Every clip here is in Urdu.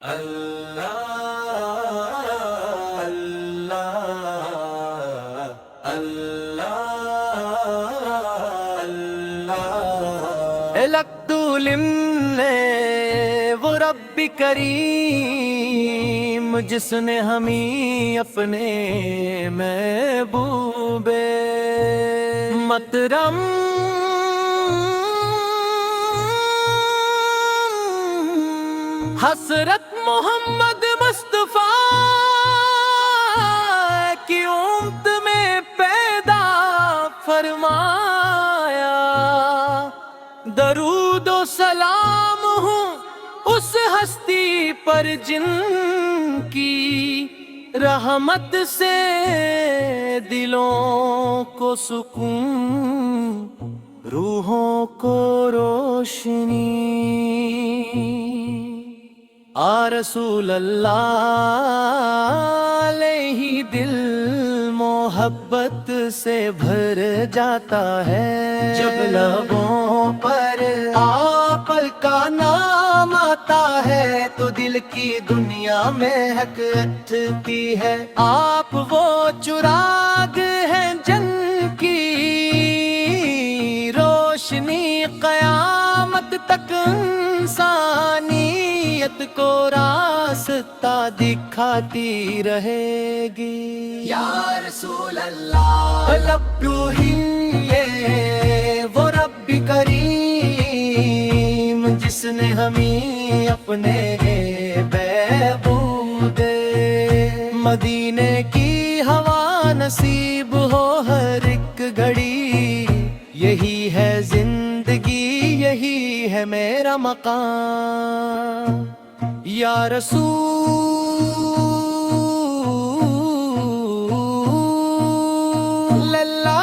اللہ اللہ اللہ اللہ لقد لمنے وہ رب کریم جس نے ہمیں اپنے محبوب مترم حسرت محمد مصطفیٰ کی امت میں پیدا فرمایا، درود و سلام ہوں اس ہستی پر جن کی رحمت سے دلوں کو سکون، روحوں کو روشنی۔ رسول اللہ علیہ دل محبت سے بھر جاتا ہے، جب لبوں پر آپ کا نام آتا ہے تو دل کی دنیا میں اٹھتی ہے۔ آپ وہ چراغ ہیں جن کی روشنی قیامت تک انسانیت کو راستہ دکھاتی رہے گی۔ یا رسول اللہ لبو ہی وہ رب کریم جس نے ہمیں اپنے محبوب مدینے کی ہوا نصیب ہو ہر ایک گھڑی، یہی ہے زندگی یہی ہے میرا مقام۔ یا رسول اللہ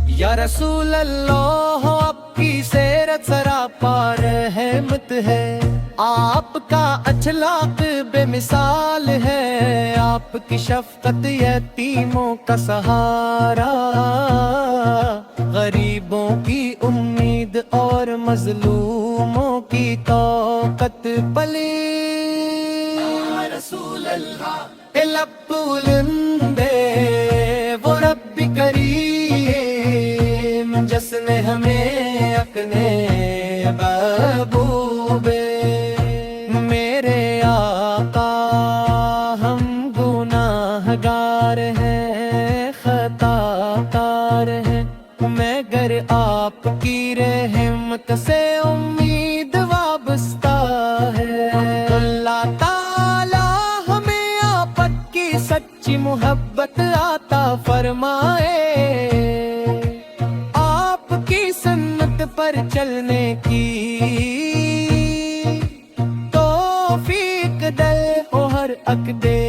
یا رسول اللہ، آپ کی سیرت سراپا رحمت ہے، آپ کا اخلاق بے مثال ہے، آپ کی شفقت یتیموں کا سہارا، غریبوں کی امید اور مظلوموں کی طاقت پلی۔ رسول اللہ لب بلندے وہ رب کریم جس نے ہمیں اپنے محبوب میرے آقا، ہم گناہگار ہیں خطا کار ہیں، مگر آپ کی رحمت سے امید وابستہ ہے۔ اللہ تعالی ہمیں آپ کی سچی محبت عطا فرمائے، آپ کی سنت پر چلنے کی توفیق دے او ہر عقدے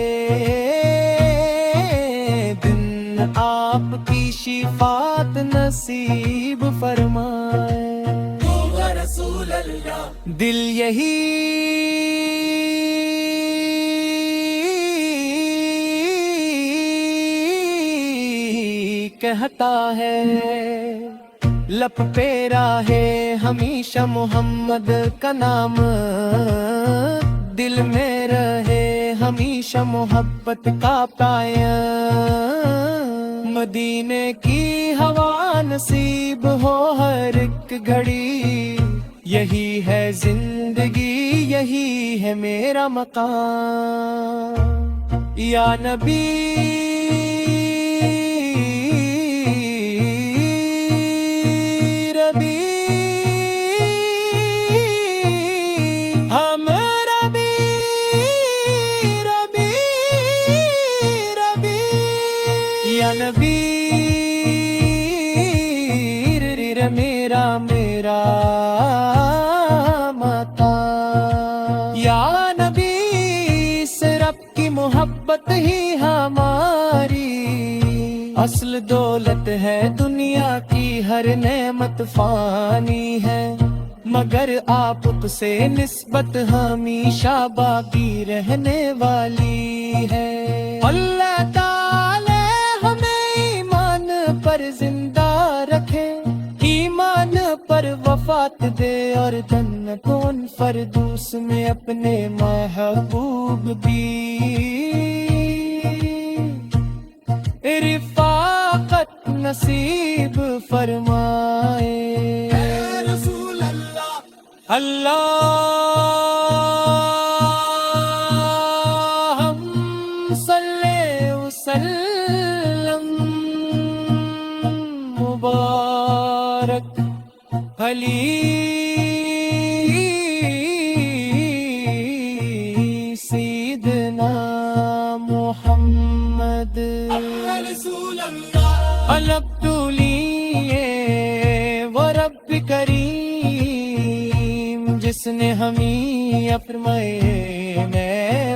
دن، آپ کی شفاعت نصیب فرمائے۔ رسول اللہ دل یہی کہتا ہے، لب پہ راہے ہمیشہ محمد کا نام، دل میں رہے ہمیشہ محبت کا قائم، مدینے کی ہوا نصیب ہو ہر ایک گھڑی، یہی ہے زندگی یہی ہے میرا مقام۔ یا نبی یا نبی میرا متا، یا نبی سے رب کی محبت ہی ہماری اصل دولت ہے، دنیا کی ہر نعمت فانی ہے، مگر آپ سے نسبت ہمیشہ باقی رہنے والی ہے۔ اللہ تعالی ہمیں ایمان پر زندہ رکھے، ایمان پر وفات دے، اور جنتون فردوس میں اپنے محبوب بھی رفاقت نصیب فرمائے۔ اے رسول اللہ اللہم صلی وسلم مبارک علی سیدنا محمد۔ الحمد لیے وہ رب کریم جس نے ہمیں فرمائے میں